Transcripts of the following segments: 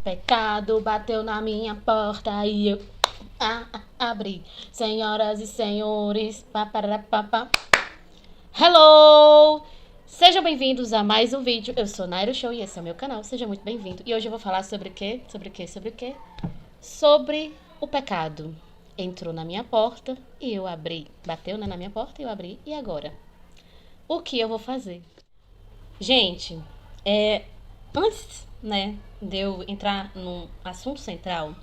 Pecado bateu na minha porta e eu abri. Senhoras e senhores, paparapapá. Hello! Sejam bem-vindos a mais um vídeo. Eu sou Nairo Show e esse é o meu canal. Seja muito bem-vindo. E hoje eu vou falar sobre o quê? Sobre o pecado. Entrou na minha porta e eu abri. Bateu, né, na minha porta e eu abri. E agora? O que eu vou fazer? Gente, antes, né, de eu entrar no assunto central,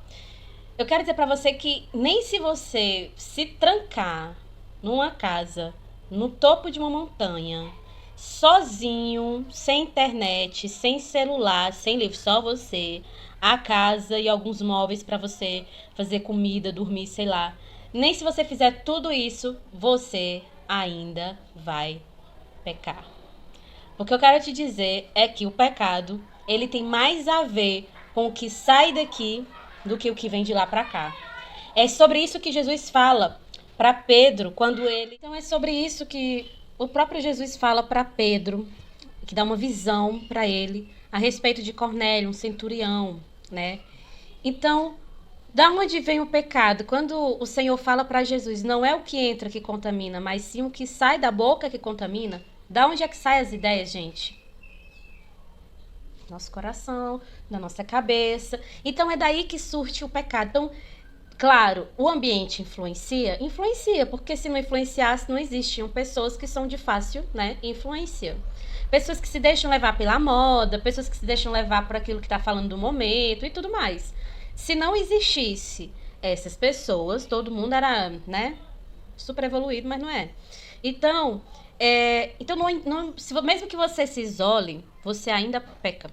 eu quero dizer pra você que nem se você se trancar numa casa, no topo de uma montanha, sozinho, sem internet, sem celular, sem livro, só você, a casa e alguns móveis pra você fazer comida, dormir, sei lá. Nem se você fizer tudo isso, você ainda vai pecar. O que eu quero te dizer é que o pecado, ele tem mais a ver com o que sai daqui do que o que vem de lá para cá. É sobre isso que Jesus fala para Pedro quando ele... Então é sobre isso que o próprio Jesus fala para Pedro, que dá uma visão para ele a respeito de Cornélio, um centurião, né? Então, da onde vem o pecado? Quando o Senhor fala para Jesus, não é o que entra que contamina, mas sim o que sai da boca que contamina. Da onde é que saem as ideias, gente? Nosso coração, da nossa cabeça. Então é daí que surge o pecado. Então, claro, o ambiente influencia? Influencia, porque se não influenciasse, não existiam pessoas que são de fácil, né, influência. Pessoas que se deixam levar pela moda, pessoas que se deixam levar por aquilo que está falando do momento e tudo mais. Se não existisse essas pessoas, todo mundo era, né, super evoluído, mas não é. Então, mesmo que você se isole, você ainda peca.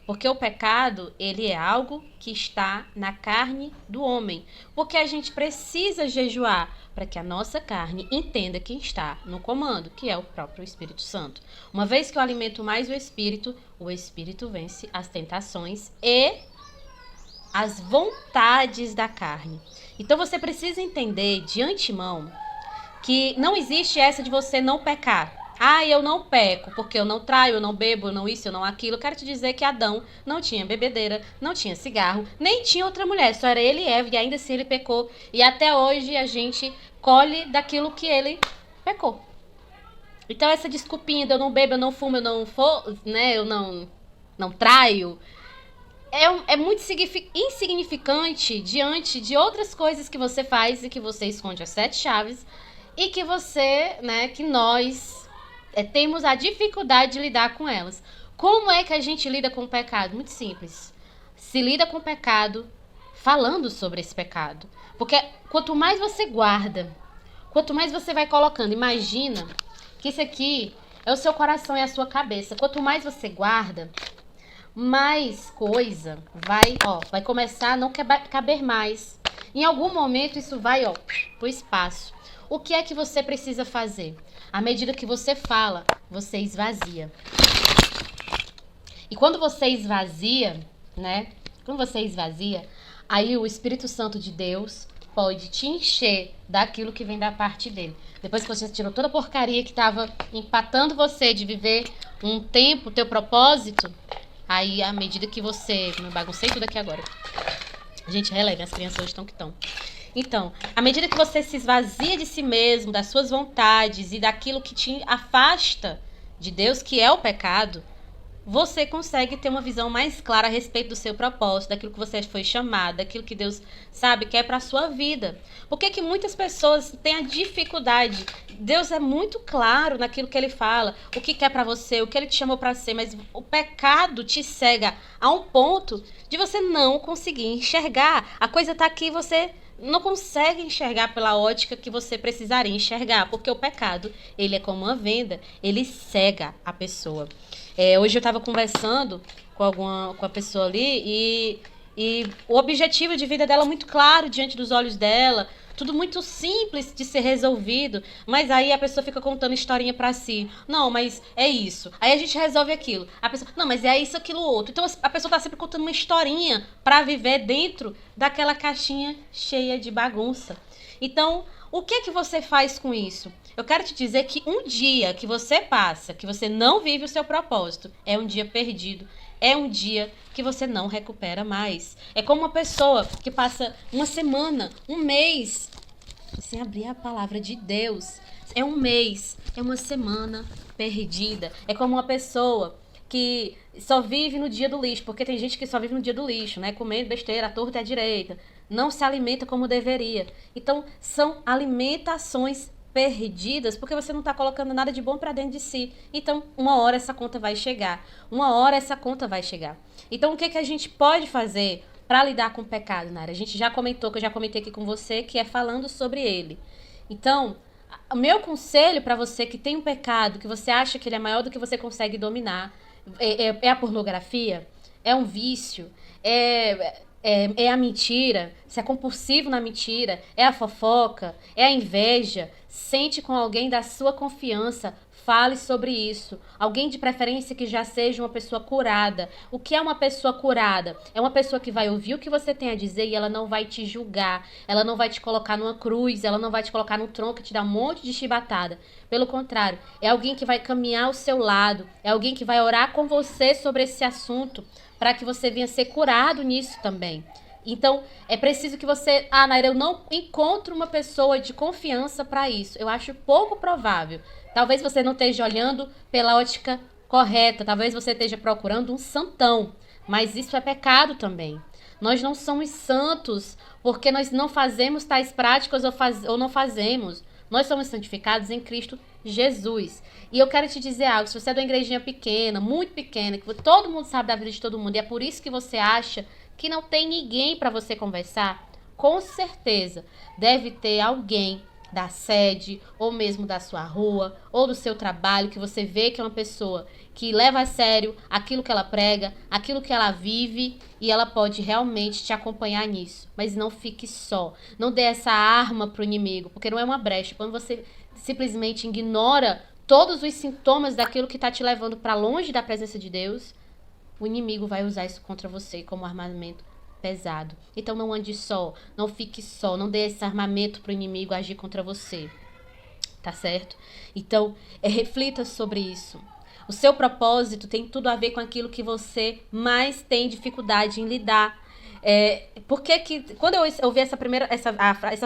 Porque o pecado, ele é algo que está na carne do homem. Porque a gente precisa jejuar para que a nossa carne entenda quem está no comando, que é o próprio Espírito Santo. Uma vez que eu alimento mais o Espírito vence as tentações e as vontades da carne. Então você precisa entender de antemão que não existe essa de você não pecar. Ah, eu não peco, porque eu não traio, eu não bebo, eu não isso, eu não aquilo. Eu quero te dizer que Adão não tinha bebedeira, não tinha cigarro, nem tinha outra mulher. Só era ele e Eva, e ainda assim ele pecou. E até hoje a gente colhe daquilo que ele pecou. Então essa desculpinha de eu não bebo, eu não fumo, eu não né, eu não traio, é muito insignificante diante de outras coisas que você faz e que você esconde as 7 chaves e que você, né, que nós temos a dificuldade de lidar com elas. Como é que a gente lida com o pecado? Muito simples. Se lida com o pecado falando sobre esse pecado. Porque quanto mais você guarda, quanto mais você vai colocando, imagina que isso aqui é o seu coração e a sua cabeça. Quanto mais você guarda, mais coisa vai começar a não caber mais. Em algum momento isso vai, pro espaço. O que é que você precisa fazer? À medida que você fala, você esvazia. E quando você esvazia, né? Quando você esvazia, aí o Espírito Santo de Deus pode te encher daquilo que vem da parte dele. Depois que você tirou toda a porcaria que estava empatando você de viver um tempo, teu propósito, aí à medida que você... Eu baguncei tudo aqui agora. Gente, releve, as crianças hoje estão que estão. Então, à medida que você se esvazia de si mesmo, das suas vontades e daquilo que te afasta de Deus, que é o pecado, você consegue ter uma visão mais clara a respeito do seu propósito, daquilo que você foi chamado, daquilo que Deus sabe que é para a sua vida. Por que muitas pessoas têm a dificuldade? Deus é muito claro naquilo que ele fala, o que quer para você, o que ele te chamou para ser, mas o pecado te cega a um ponto de você não conseguir enxergar. A coisa está aqui, você não consegue enxergar pela ótica que você precisaria enxergar, porque o pecado, ele é como uma venda, ele cega a pessoa. Hoje eu estava conversando com a pessoa ali e o objetivo de vida dela muito claro diante dos olhos dela, tudo muito simples de ser resolvido, mas aí a pessoa fica contando historinha pra si. Não, mas é isso. Aí a gente resolve aquilo. A pessoa, não, mas é isso, aquilo, outro. Então a pessoa tá sempre contando uma historinha pra viver dentro daquela caixinha cheia de bagunça. Então, o que é que você faz com isso? Eu quero te dizer que um dia que você passa, que você não vive o seu propósito, é um dia perdido, é um dia que você não recupera mais. É como uma pessoa que passa uma semana, um mês, sem abrir a palavra de Deus. É um mês, é uma semana perdida. É como uma pessoa que só vive no dia do lixo, porque tem gente que só vive no dia do lixo, né? Comendo besteira à torta e à direita. Não se alimenta como deveria. Então, são alimentações perdidas, porque você não está colocando nada de bom para dentro de si. Então, uma hora essa conta vai chegar. Uma hora essa conta vai chegar. Então, o que a gente pode fazer para lidar com o pecado, Nara? A gente já comentou, que eu já comentei aqui com você, que é falando sobre ele. Então, o meu conselho para você que tem um pecado, que você acha que ele é maior do que você consegue dominar, é a pornografia, é um vício, é a mentira, se é compulsivo na mentira, é a fofoca, é a inveja. Sente com alguém da sua confiança, fale sobre isso. Alguém de preferência que já seja uma pessoa curada. O que é uma pessoa curada? É uma pessoa que vai ouvir o que você tem a dizer e ela não vai te julgar. Ela não vai te colocar numa cruz, ela não vai te colocar num tronco e te dar um monte de chibatada. Pelo contrário, é alguém que vai caminhar ao seu lado, é alguém que vai orar com você sobre esse assunto, para que você venha ser curado nisso também. Então, é preciso que você... Ah, Naira, eu não encontro uma pessoa de confiança para isso. Eu acho pouco provável. Talvez você não esteja olhando pela ótica correta. Talvez você esteja procurando um santão. Mas isso é pecado também. Nós não somos santos porque nós não fazemos tais práticas ou não fazemos. Nós somos santificados em Cristo Jesus. E eu quero te dizer algo. Se você é de uma igrejinha pequena, muito pequena, que todo mundo sabe da vida de todo mundo, e é por isso que você acha que não tem ninguém para você conversar, com certeza deve ter alguém da sede, ou mesmo da sua rua, ou do seu trabalho, que você vê que é uma pessoa que leva a sério aquilo que ela prega, aquilo que ela vive, e ela pode realmente te acompanhar nisso. Mas não fique só. Não dê essa arma pro inimigo, porque não é uma brecha. Quando você simplesmente ignora todos os sintomas daquilo que está te levando para longe da presença de Deus, o inimigo vai usar isso contra você como armamento pesado. Então não ande só, não fique só, não dê esse armamento para o inimigo agir contra você. Tá certo? Então, reflita sobre isso. O seu propósito tem tudo a ver com aquilo que você mais tem dificuldade em lidar. Quando eu ouvi essa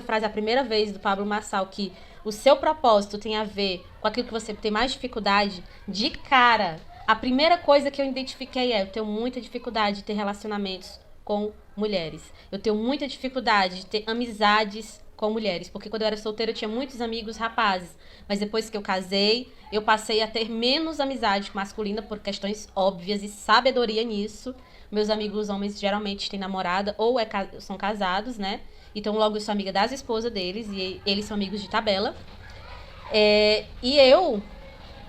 frase a primeira vez do Pablo Marçal, que o seu propósito tem a ver com aquilo que você tem mais dificuldade, de cara, a primeira coisa que eu identifiquei eu tenho muita dificuldade de ter relacionamentos com mulheres. Eu tenho muita dificuldade de ter amizades com mulheres, porque quando eu era solteira eu tinha muitos amigos rapazes, mas depois que eu casei, eu passei a ter menos amizade masculina por questões óbvias e sabedoria nisso. Meus amigos homens geralmente têm namorada ou são casados, né? Então logo eu sou amiga das esposas deles e eles são amigos de tabela. E eu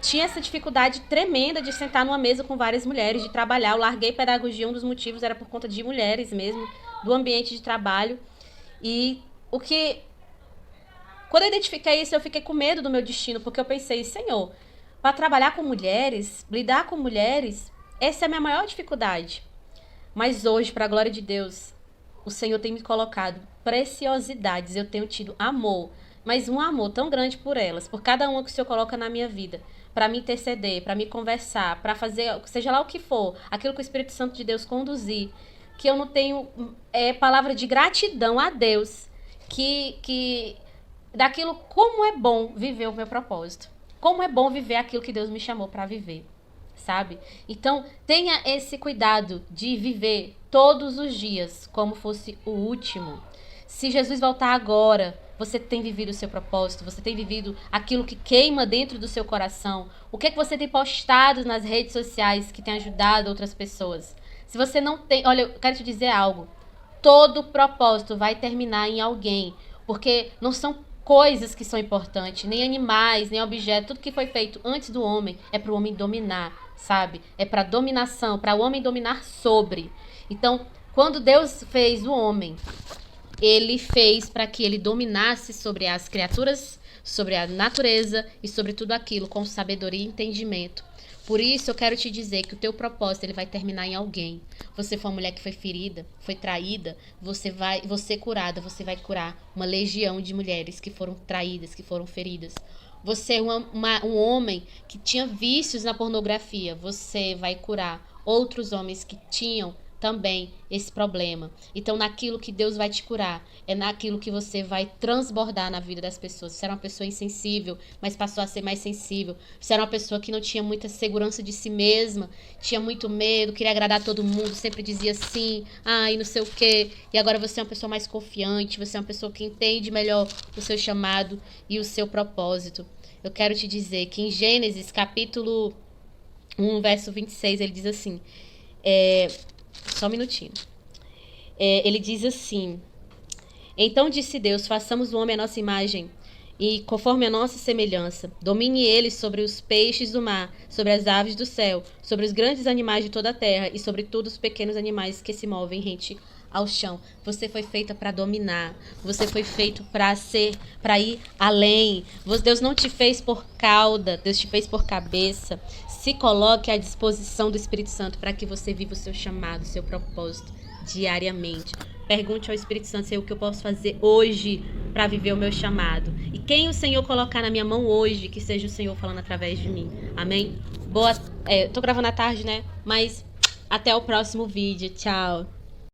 tinha essa dificuldade tremenda de sentar numa mesa com várias mulheres, de trabalhar. Eu larguei pedagogia, um dos motivos era por conta de mulheres mesmo, do ambiente de trabalho. E quando eu identifiquei isso, eu fiquei com medo do meu destino, porque eu pensei, Senhor, para trabalhar com mulheres, lidar com mulheres, essa é a minha maior dificuldade. Mas hoje, para a glória de Deus, o Senhor tem me colocado preciosidades, eu tenho tido amor, mas um amor tão grande por elas, por cada uma que o Senhor coloca na minha vida, para me interceder, para me conversar, para fazer, seja lá o que for, aquilo que o Espírito Santo de Deus conduzir, que eu não tenho palavra de gratidão a Deus, que daquilo, como é bom viver o meu propósito, como é bom viver aquilo que Deus me chamou para viver, sabe? Então, tenha esse cuidado de viver todos os dias como fosse o último. Se Jesus voltar agora, você tem vivido o seu propósito, você tem vivido aquilo que queima dentro do seu coração. O que é que você tem postado nas redes sociais que tem ajudado outras pessoas? Se você não tem... Olha, eu quero te dizer algo. Todo propósito vai terminar em alguém, porque não são coisas que são importantes, nem animais, nem objetos. Tudo que foi feito antes do homem é para o homem dominar, sabe? É para dominação, para o homem dominar sobre. Então, quando Deus fez o homem, ele fez para que ele dominasse sobre as criaturas, sobre a natureza e sobre tudo aquilo com sabedoria e entendimento. Por isso eu quero te dizer que o teu propósito ele vai terminar em alguém. Você foi uma mulher que foi ferida, foi traída, você curada, você vai curar uma legião de mulheres que foram traídas, que foram feridas. Você é um homem que tinha vícios na pornografia, você vai curar outros homens que tinham também esse problema. Então, naquilo que Deus vai te curar, é naquilo que você vai transbordar na vida das pessoas. Você era uma pessoa insensível, mas passou a ser mais sensível. Você era uma pessoa que não tinha muita segurança de si mesma, tinha muito medo, queria agradar todo mundo, sempre dizia sim, e não sei o quê. E agora você é uma pessoa mais confiante, você é uma pessoa que entende melhor o seu chamado e o seu propósito. Eu quero te dizer que em Gênesis, capítulo 1, verso 26, ele diz assim, só um minutinho. Ele diz assim: então disse Deus, façamos o homem à nossa imagem e conforme a nossa semelhança. Domine ele sobre os peixes do mar, sobre as aves do céu, sobre os grandes animais de toda a terra e sobre todos os pequenos animais que se movem rente ao chão. Você foi feita para dominar. Você foi feito para ir além. Deus não te fez por cauda, Deus te fez por cabeça. Se coloque à disposição do Espírito Santo para que você viva o seu chamado, o seu propósito diariamente. Pergunte ao Espírito Santo o que eu posso fazer hoje para viver o meu chamado. E quem o Senhor colocar na minha mão hoje, que seja o Senhor falando através de mim. Amém? Tô gravando à tarde, né? Mas até o próximo vídeo. Tchau.